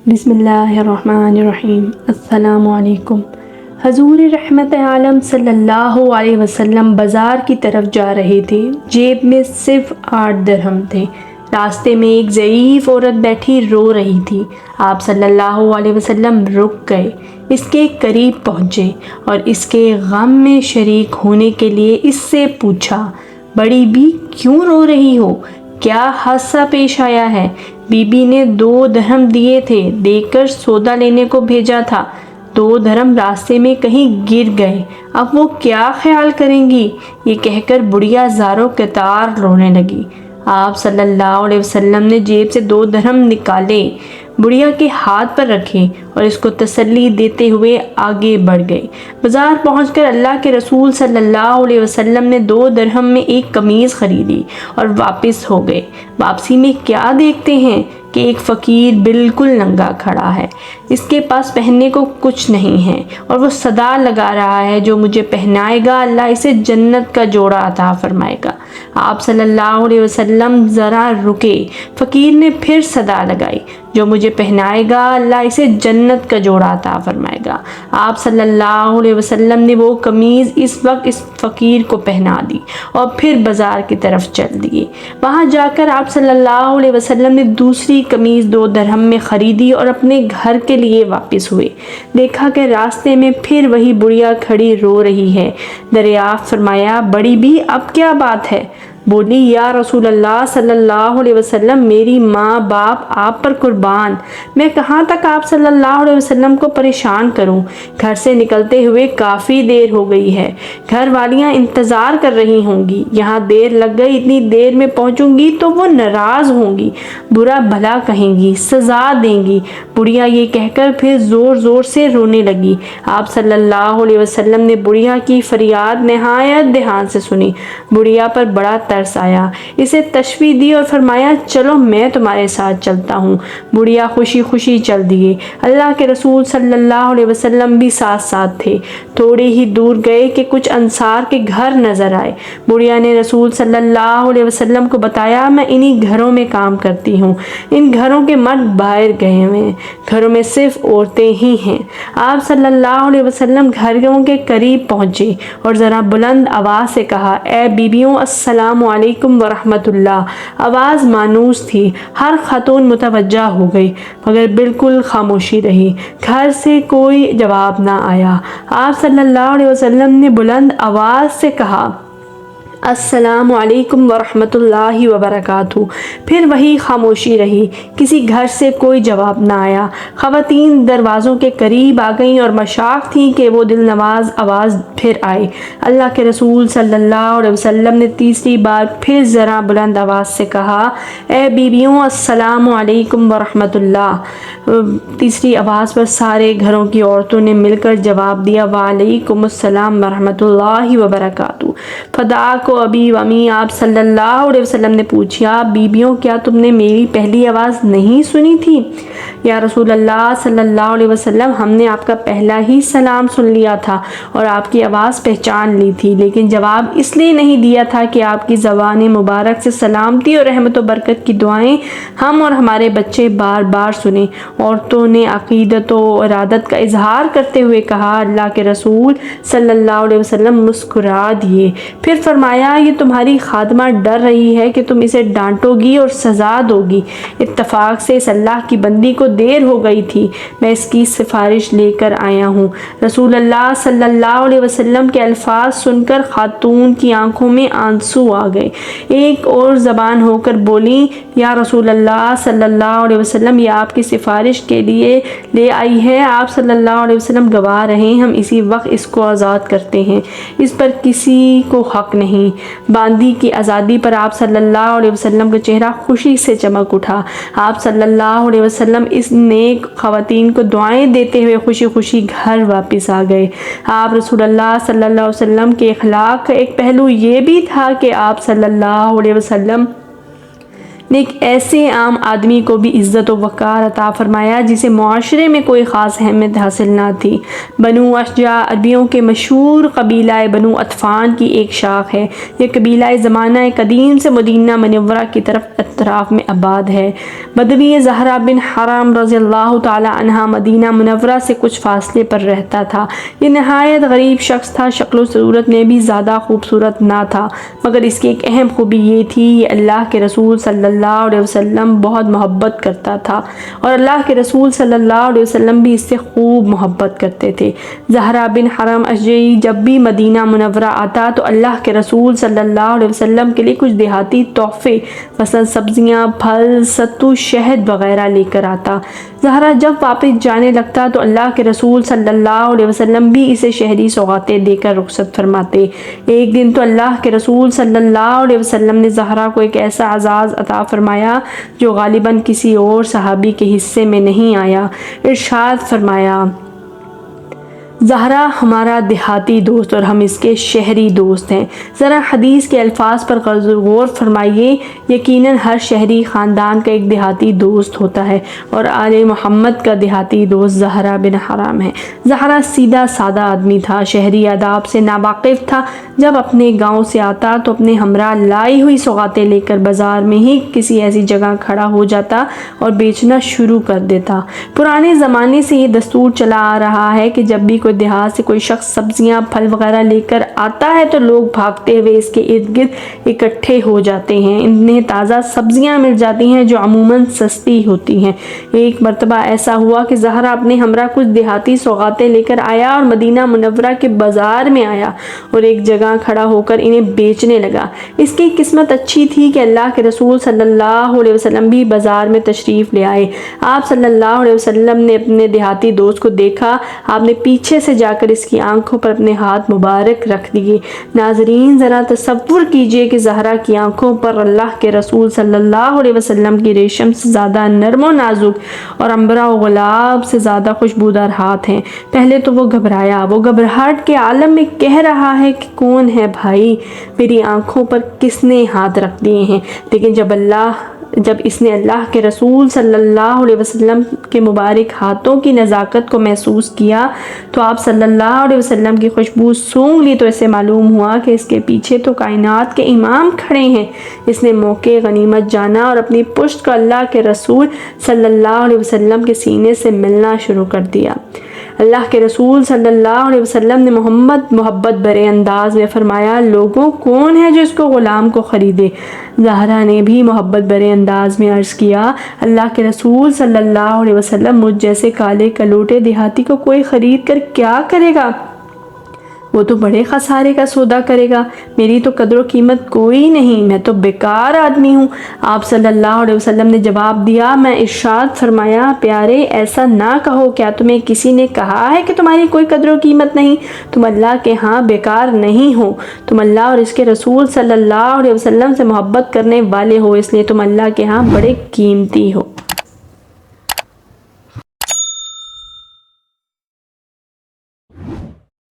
بسم اللہ الرحمن الرحیم۔ السلام علیکم۔ حضور رحمت عالم صلی اللہ علیہ وسلم بازار کی طرف جا رہے تھے۔ جیب میں صرف 8 درہم تھے۔ راستے میں ایک ضعیف عورت بیٹھی رو رہی تھی۔ آپ صلی اللہ علیہ وسلم رک گئے، اس کے قریب پہنچے اور اس کے غم میں شریک ہونے کے لیے اس سے پوچھا، بڑی بی کیوں رو رہی ہو؟ کیا حادثہ پیش آیا ہے؟ بی بی نے 2 درہم دیے تھے، دے کر سودا لینے کو بھیجا تھا۔ 2 درہم راستے میں کہیں گر گئے، اب وہ کیا خیال کریں گی؟ یہ کہہ کر بڑھیا زاروں قطار رونے لگی۔ آپ صلی اللہ علیہ وسلم نے جیب سے 2 درہم نکالے، بڑھیا کے ہاتھ پر رکھے اور اس کو تسلی دیتے ہوئے آگے بڑھ گئے۔ بازار پہنچ کر اللہ کے رسول صلی اللہ علیہ وسلم نے 2 درہم میں ایک قمیض خریدی اور واپس ہو گئے۔ واپسی میں کیا دیکھتے ہیں کہ ایک فقیر بالکل ننگا کھڑا ہے، اس کے پاس پہننے کو کچھ نہیں ہے اور وہ صدا لگا رہا ہے، جو مجھے پہنائے گا اللہ اسے جنت کا جوڑا عطا فرمائے گا۔ آپ صلی اللہ علیہ وسلم ذرا رکے، فقیر نے پھر صدا لگائی، جو مجھے پہنائے گا اللہ اسے جنت کا جوڑا عطا فرمائے گا۔ آپ صلی اللہ علیہ وسلم نے وہ قمیض اس وقت اس فقیر کو پہنا دی اور پھر بازار کی طرف چل دیے۔ وہاں جا کر آپ صلی اللہ علیہ وسلم نے دوسری قمیض 2 درہم میں خریدی اور اپنے گھر کے لیے واپس ہوئے۔ دیکھا کہ راستے میں پھر وہی بڑھیا کھڑی رو رہی ہے۔ دریافت فرمایا، بڑی بی اب کیا بات ہے؟ بولی، یا رسول اللہ صلی اللہ علیہ وسلم، میری ماں باپ آپ پر قربان، میں کہاں تک آپ صلی اللہ علیہ وسلم کو پریشان کروں؟ گھر سے نکلتے ہوئے کافی دیر ہو گئی ہے، گھر والیاں انتظار کر رہی ہوں گی، یہاں دیر لگ گئی، اتنی دیر میں پہنچوں گی تو وہ ناراض ہوں گی، برا بھلا کہیں گی، سزا دیں گی۔ بڑھیا یہ کہہ کر پھر زور زور سے رونے لگی۔ آپ صلی اللہ علیہ وسلم نے بڑھیا کی فریاد نہایت دھیان سے سنی۔ بڑھیا پر بڑا ترس آیا، اسے تشویش دی اور فرمایا، چلو میں تمہارے ساتھ چلتا ہوں۔ بڑھیا خوشی خوشی چل دیے۔ اللہ کے رسول صلی اللہ علیہ وسلم بھی ساتھ ساتھ تھے۔ تھوڑے ہی دور گئے کہ کچھ انصار کے گھر نظر آئے۔ بڑھیا نے رسول صلی اللہ علیہ وسلم کو بتایا، میں انہی گھروں میں کام کرتی ہوں، ان گھروں کے مرد باہر گئے ہوئے ہیں، گھروں میں صرف عورتیں ہی ہیں۔ آپ صلی اللہ علیہ وسلم گھروں کے قریب پہنچے اور ذرا بلند آواز سے کہا، اے بیویوں، السلام علیکم ورحمۃ اللہ۔ آواز مانوس تھی، ہر خاتون متوجہ ہو گئی، مگر بالکل خاموشی رہی، گھر سے کوئی جواب نہ آیا۔ آپ صلی اللہ علیہ وسلم نے بلند آواز سے کہا، السلام علیکم ورحمۃ اللہ وبرکاتہ۔ پھر وہی خاموشی رہی، کسی گھر سے کوئی جواب نہ آیا۔ خواتین دروازوں کے قریب آ گئیں اور مشتاق تھیں کہ وہ دل نواز آواز پھر آئے۔ اللہ کے رسول صلی اللہ علیہ وسلم نے تیسری بار پھر ذرا بلند آواز سے کہا، اے بیویوں، السلام علیکم ورحمۃ اللہ۔ تیسری آواز پر سارے گھروں کی عورتوں نے مل کر جواب دیا، وعلیکم السلام ورحمۃ اللہ وبرکاتہ۔ فدا کو ابی و امی، آپ صلی اللہ علیہ وسلم نے پوچھا، بیویوں کیا تم نے میری پہلی آواز نہیں سنی تھی؟ یا رسول اللہ صلی اللہ علیہ وسلم، ہم نے آپ کا پہلا ہی سلام سن لیا تھا اور آپ کی آواز پہچان لی تھی، لیکن جواب اس لیے نہیں دیا تھا کہ آپ کی زبان مبارک سے سلامتی اور رحمت و برکت کی دعائیں ہم اور ہمارے بچے بار بار سنیں۔ عورتوں نے عقیدت و ارادت کا اظہار کرتے ہوئے کہا، اللہ کے رسول صلی اللہ علیہ وسلم مسکرا دیے، پھر فرمایا، یہ تمہاری خادمہ ڈر رہی ہے کہ تم اسے ڈانٹو گی اور سزا دو گی۔ اتفاق سے اس اللہ کی بندی کو دیر ہو گئی تھی، میں اس کی سفارش لے کر آیا ہوں۔ رسول اللہ صلی اللہ علیہ وسلم کے الفاظ سن کر خاتون کی آنکھوں میں آنسو آ گئے۔ ایک اور زبان ہو کر بولی، یا رسول اللہ صلی اللہ علیہ وسلم، یہ آپ کی سفارش کے لیے لے آئی ہے، آپ صلی اللہ علیہ وسلم گواہ رہیں، ہم اسی وقت اس کو آزاد کرتے ہیں، اس پر کسی کو حق نہیں۔ باندی کی آزادی پر آپ صلی اللہ علیہ وسلم کا چہرہ خوشی سے چمک اٹھا۔ آپ صلی اللہ علیہ وسلم اس نیک خواتین کو دعائیں دیتے ہوئے خوشی خوشی گھر واپس آ گئے۔ آپ رسول اللہ صلی اللہ علیہ وسلم کے اخلاق کا ایک پہلو یہ بھی تھا کہ آپ صلی اللہ علیہ وسلم نے ایک ایسے عام آدمی کو بھی عزت و وقار عطا فرمایا جسے معاشرے میں کوئی خاص اہمیت حاصل نہ تھی۔ بنو اشجع عربیوں کے مشہور قبیلہ بنو عطفان کی ایک شاخ ہے۔ یہ قبیلہ زمانہ قدیم سے مدینہ منورہ کی طرف اطراف میں آباد ہے۔ بدوی زہرہ بن حرام رضی اللہ تعالی عنہ مدینہ منورہ سے کچھ فاصلے پر رہتا تھا۔ یہ نہایت غریب شخص تھا، شکل و صورت میں بھی زیادہ خوبصورت نہ تھا، مگر اس کی ایک اہم خوبی یہ تھی یہ اللہ کے رسول صلی اللہ علیہ وسلم بہت محبت کرتا تھا، اور اللہ کے رسول صلی اللہ علیہ وسلم بھی اس سے خوب محبت کرتے تھے۔ زہرہ بن حرام اشجعی جب بھی مدینہ منورہ آتا تو اللہ کے رسول صلی اللہ علیہ وسلم کے لیے کچھ دیہاتی تحفے مثلا سبزیاں، پھل، ستو، شہد وغیرہ لے کر آتا۔ زہرہ جب واپس جانے لگتا تو اللہ کے رسول صلی اللہ علیہ وسلم بھی اسے شہری سوغاتیں دے کر رخصت فرماتے۔ ایک دن تو اللہ کے رسول صلی اللہ علیہ وسلم نے زہرہ کو ایک ایسا اعزاز عطا فرمایا جو غالباً کسی اور صحابی کے حصے میں نہیں آیا۔ ارشاد فرمایا، زہرہ ہمارا دیہاتی دوست اور ہم اس کے شہری دوست ہیں۔ ذرا حدیث کے الفاظ پر غور فرمائیے، یقیناً ہر شہری خاندان کا ایک دیہاتی دوست ہوتا ہے، اور آل محمد کا دیہاتی دوست زہرہ بن حرام ہے۔ زہرہ سیدھا سادہ آدمی تھا، شہری آداب سے ناواقف تھا۔ جب اپنے گاؤں سے آتا تو اپنے ہمراہ لائی ہوئی سوغاتیں لے کر بازار میں ہی کسی ایسی جگہ کھڑا ہو جاتا اور بیچنا شروع کر دیتا۔ پرانے زمانے سے یہ دستور چلا آ رہا ہے کہ جب بھی کوئی دیہات سے کوئی شخص سبزیاں، پھل وغیرہ لے کر آتا ہے تو لوگ بھاگتے ہوئے اس کے ارد گرد اکٹھے ہو جاتے ہیں۔ انہیں تازہ سبزیاں مل جاتی ہیں جو عموماً سستی ہوتی ہیں۔ ایک مرتبہ ایسا ہوا کہ زہرہ اپنے ہمراہ کچھ دیہاتی سوغاتیں لے کر آیا اور مدینہ منورہ کے بازار میں آیا اور ایک جگہ کھڑا ہو کر انہیں بیچنے لگا۔ اس کی قسمت اچھی تھی کہ اللہ کے رسول صلی اللہ علیہ وسلم بھی بازار میں تشریف لے آئے۔ آپ صلی اللہ علیہ وسلم نے اپنے دیہاتی دوست کو دیکھا، آپ نے پیچھے سے جا کر اس کی آنکھوں پر اپنے ہاتھ مبارک رکھ دیے۔ ناظرین ذرا تصور کیجئے کہ زہرہ کی آنکھوں پر اللہ کے رسول صلی اللہ علیہ وسلم کی ریشم سے زیادہ نرم و نازک اور عنبر و گلاب سے زیادہ خوشبودار ہاتھ ہیں۔ پہلے تو وہ گھبرایا، وہ گھبراہٹ کے عالم میں کہہ رہا ہے کہ کون ہے بھائی، میری آنکھوں پر کس نے ہاتھ رکھ دیے ہیں؟ لیکن جب اس نے اللہ کے رسول صلی اللہ علیہ وسلم کے مبارک ہاتھوں کی نزاکت کو محسوس کیا تو آپ صلی اللہ علیہ وسلم کی خوشبو سونگھ لی تو اسے معلوم ہوا کہ اس کے پیچھے تو کائنات کے امام کھڑے ہیں۔ اس نے موقع غنیمت جانا اور اپنی پشت کو اللہ کے رسول صلی اللہ علیہ وسلم کے سینے سے ملنا شروع کر دیا۔ اللہ کے رسول صلی اللہ علیہ وسلم نے محبت بھرے انداز میں فرمایا، لوگوں کون ہے جو اس کو غلام کو خریدے؟ زہرہ نے بھی محبت بھرے انداز میں عرض کیا، اللہ کے رسول صلی اللہ علیہ وسلم، مجھ جیسے کالے کلوٹے دیہاتی کو کوئی خرید کر کیا کرے گا؟ وہ تو بڑے خسارے کا سودا کرے گا، میری تو قدر و قیمت کوئی نہیں، میں تو بیکار آدمی ہوں۔ آپ صلی اللہ علیہ وسلم نے جواب دیا، میں ارشاد فرمایا، پیارے ایسا نہ کہو، کیا تمہیں کسی نے کہا ہے کہ تمہاری کوئی قدر و قیمت نہیں؟ تم اللہ کے ہاں بیکار نہیں ہو، تم اللہ اور اس کے رسول صلی اللہ علیہ وسلم سے محبت کرنے والے ہو، اس لیے تم اللہ کے ہاں بڑے قیمتی ہو۔